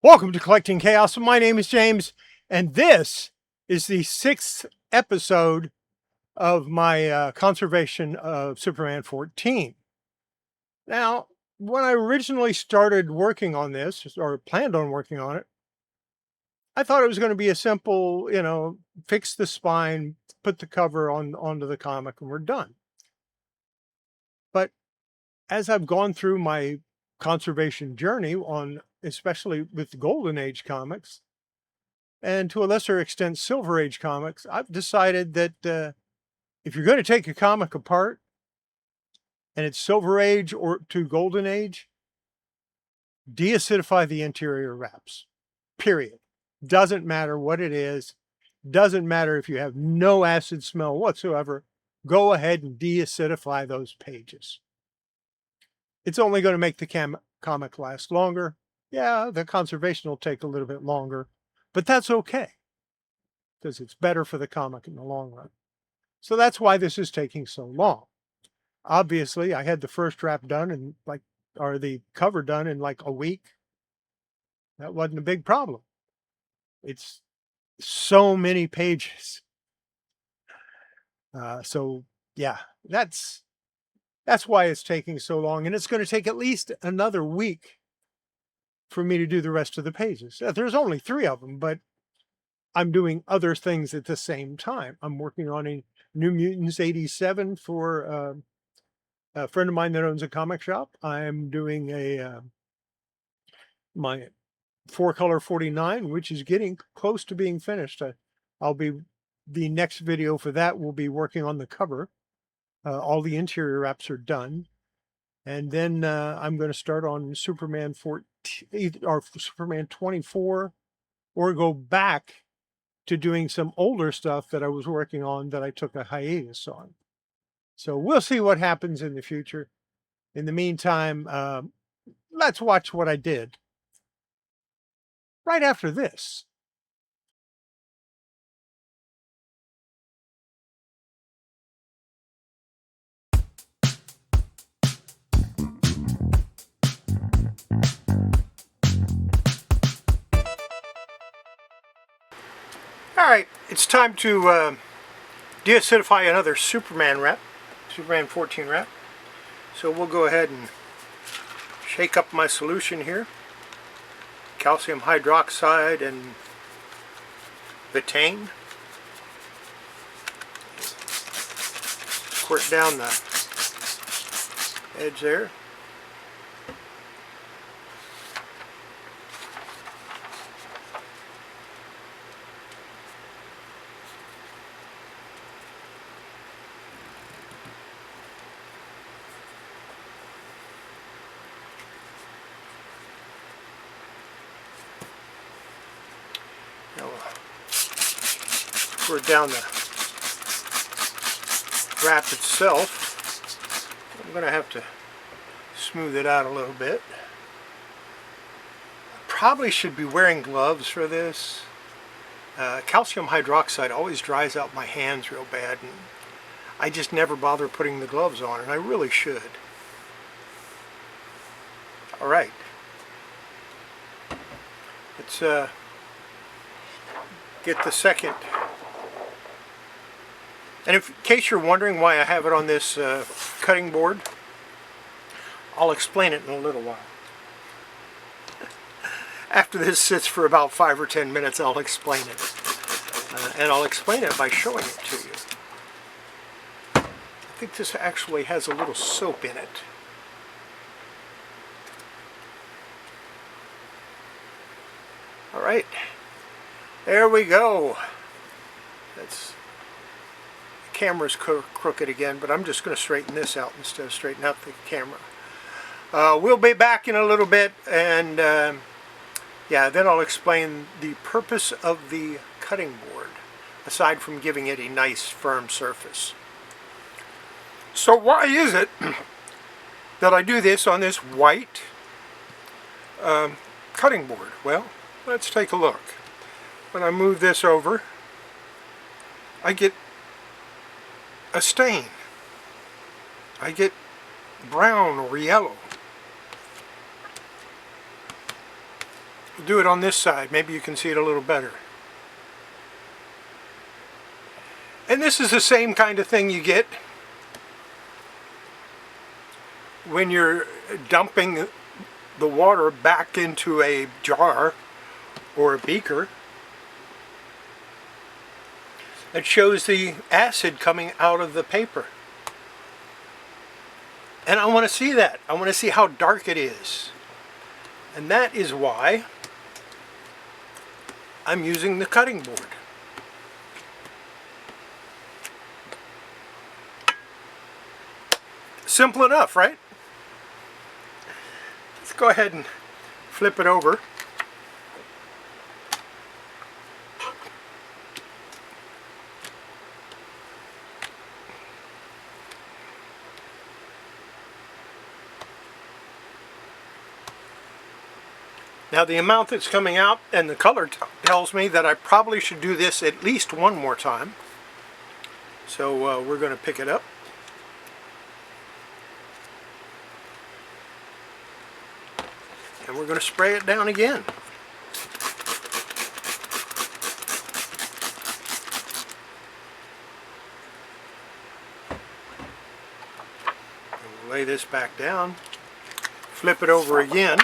Welcome to Collecting Chaos. My name is James, and this is the 6th episode of my conservation of Superman 14. Now, when I originally started working on this, or planned on working on it, I thought it was going to be a simple, fix the spine, put the cover onto the comic, and we're done. But as I've gone through my conservation journey especially with Golden Age comics, and to a lesser extent Silver Age comics, I've decided that if you're going to take a comic apart and it's Silver Age or to Golden Age, deacidify the interior wraps, period. Doesn't matter what it is, doesn't matter if you have no acid smell whatsoever, go ahead and deacidify those pages. It's only going to make the comic last longer. Yeah, the conservation will take a little bit longer, but that's okay because it's better for the comic in the long run. So that's why this is taking so long. Obviously, I had the first wrap done or the cover done in like a week. That wasn't a big problem. It's so many pages. So yeah, that's why it's taking so long. And it's going to take at least another week for me to do the rest of the pages. There's only 3 of them, but I'm doing other things at the same time. I'm working on a New Mutants 87 for a friend of mine that owns a comic shop. I'm doing my 4-color 49, which is getting close to being finished. The next video for that will be working on the cover. All the interior wraps are done. And then I'm going to start on Superman 14 or Superman 24, or go back to doing some older stuff that I was working on that I took a hiatus on. So we'll see what happens in the future. In the meantime, let's watch what I did right after this. All right, it's time to deacidify another Superman wrap, Superman 14 wrap. So we'll go ahead and shake up my solution here. Calcium hydroxide and betaine. Squirt down the edge there. Squirt down the wrap itself. I'm going to have to smooth it out a little bit. I probably should be wearing gloves for this. Calcium hydroxide always dries out my hands real bad, and I just never bother putting the gloves on, and I really should. All right. Let's get the second. And in case you're wondering why I have it on this cutting board, I'll explain it in a little while. After this sits for about 5 or 10 minutes, I'll explain it. And I'll explain it by showing it to you. I think this actually has a little soap in it. All right, there we go. Camera's crooked again, but I'm just going to straighten this out instead of straighten out the camera. We'll be back in a little bit, and yeah, then I'll explain the purpose of the cutting board, aside from giving it a nice firm surface. So why is it that I do this on this white cutting board? Well, let's take a look. When I move this over, I get a stain. I get brown or yellow. We'll do it on this side. Maybe you can see it a little better. And this is the same kind of thing you get when you're dumping the water back into a jar or a beaker. It shows the acid coming out of the paper. And I want to see that. I want to see how dark it is. And that is why I'm using the cutting board. Simple enough, right? Let's go ahead and flip it over. Now the amount that's coming out and the color tells me that I probably should do this at least one more time. So we're going to pick it up. And we're going to spray it down again. And we'll lay this back down, flip it over again,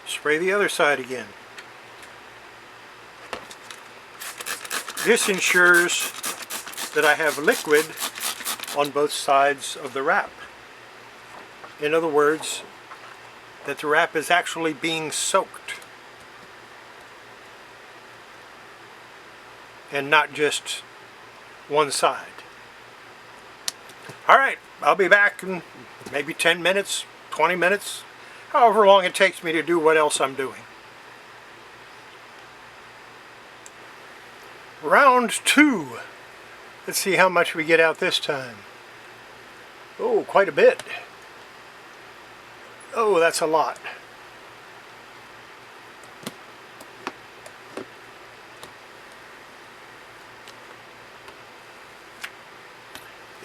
spray the other side again. This ensures that I have liquid on both sides of the wrap. In other words, that the wrap is actually being soaked and not just one side. Alright, I'll be back in maybe 10 minutes, 20 minutes, however long it takes me to do what else I'm doing. Round 2. Let's see how much we get out this time. Oh, quite a bit. Oh, that's a lot.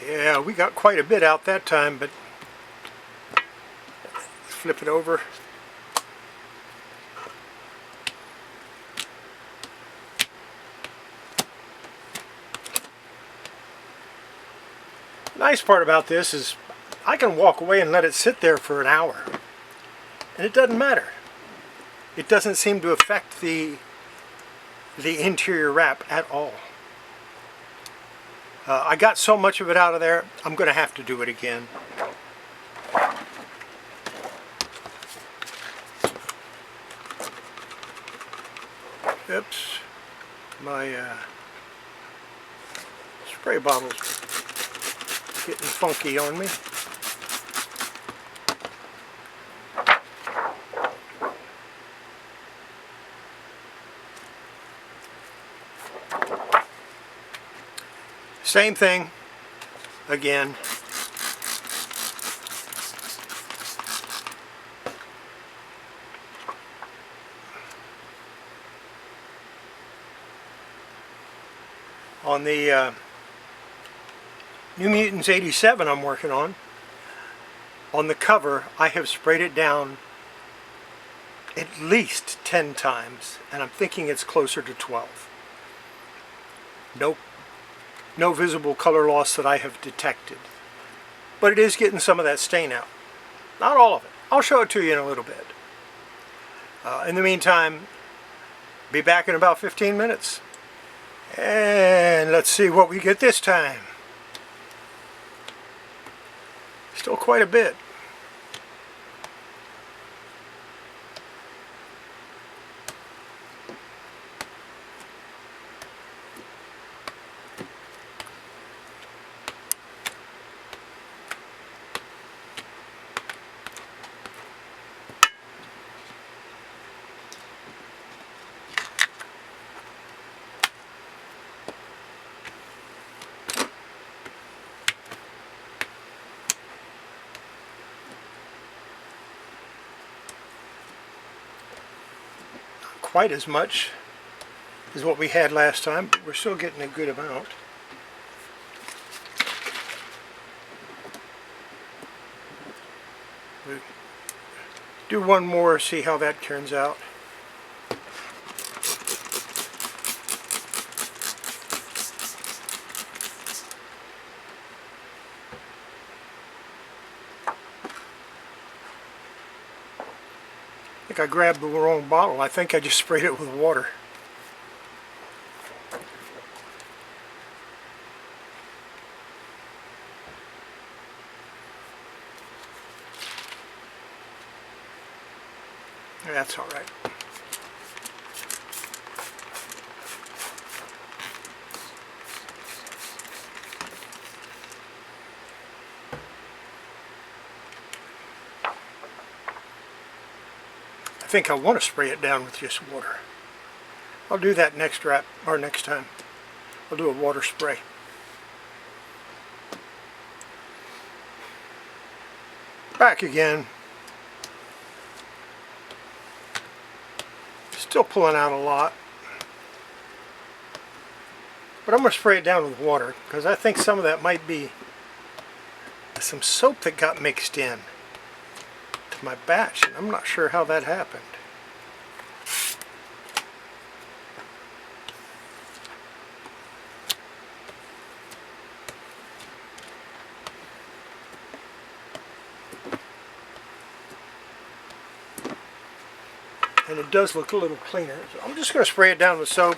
Yeah, we got quite a bit out that time, but let's flip it over. The nice part about this is I can walk away and let it sit there for an hour. And it doesn't matter. It doesn't seem to affect the interior wrap at all. I got so much of it out of there, I'm going to have to do it again. Oops. My spray bottle's getting funky on me. Same thing again. On the New Mutants 87 I'm working on the cover, I have sprayed it down at least 10 times, and I'm thinking it's closer to 12. No visible color loss that I have detected. But it is getting some of that stain out. Not all of it. I'll show it to you in a little bit. In the meantime, be back in about 15 minutes. And let's see what we get this time. Still quite a bit. Quite as much as what we had last time, but we're still getting a good amount. Do one more, see how that turns out. I think I grabbed the wrong bottle. I think I just sprayed it with water. That's all right. I think I want to spray it down with just water. I'll do that next wrap, or next time. I'll do a water spray. Back again. Still pulling out a lot. But I'm going to spray it down with water because I think some of that might be some soap that got mixed in to my batch, and I'm not sure how that happened. And it does look a little cleaner. So I'm just going to spray it down with soap,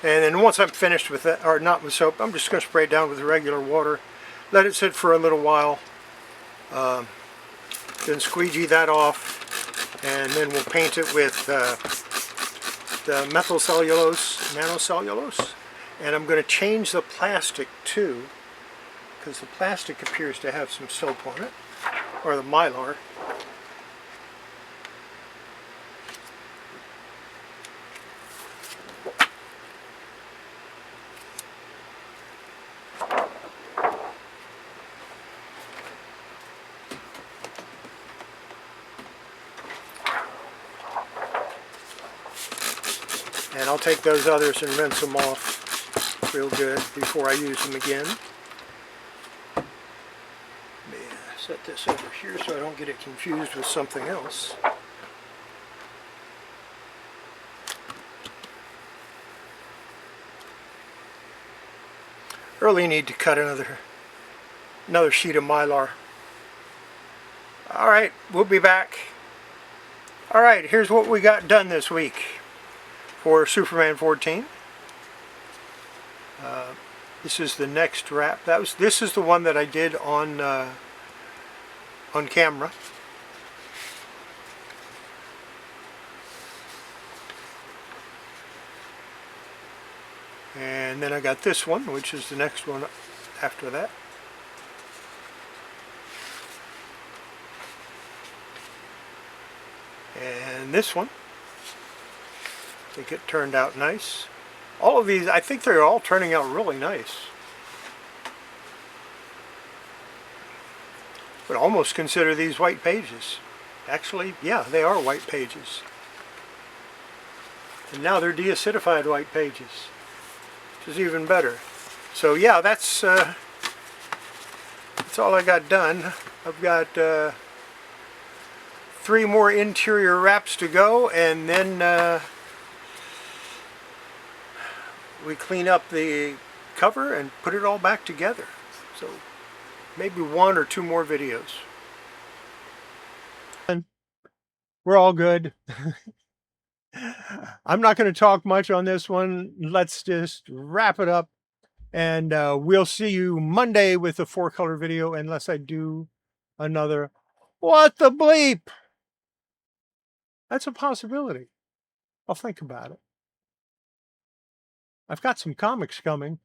and then once I'm finished with that, or not with soap, I'm just going to spray it down with regular water. Let it sit for a little while. Then squeegee that off, and then we'll paint it with the methyl cellulose, nanocellulose. And I'm going to change the plastic too, because the plastic appears to have some soap on it, or the mylar. And I'll take those others and rinse them off real good before I use them again. Set this over here so I don't get it confused with something else. Really need to cut another sheet of mylar. Alright, we'll be back. Alright, here's what we got done this week for Superman 14. This is the next wrap. This is the one that I did on camera. And then I got this one, which is the next one after that. And this one. I think it turned out nice. All of these, I think they're all turning out really nice. Would almost consider these white pages. Actually, yeah, they are white pages. And now they're deacidified white pages, which is even better. So yeah, that's all I got done. I've got 3 more interior wraps to go, and then we clean up the cover and put it all back together. So maybe 1 or 2 more videos. We're all good. I'm not going to talk much on this one. Let's just wrap it up, and we'll see you Monday with the 4-color video, unless I do another what the bleep. That's a possibility. I'll think about it. I've got some comics coming.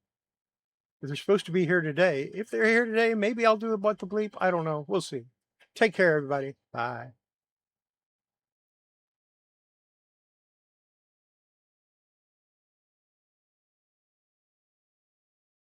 They're supposed to be here today. If they're here today, maybe I'll do a what the bleep. I don't know. We'll see. Take care, everybody. Bye.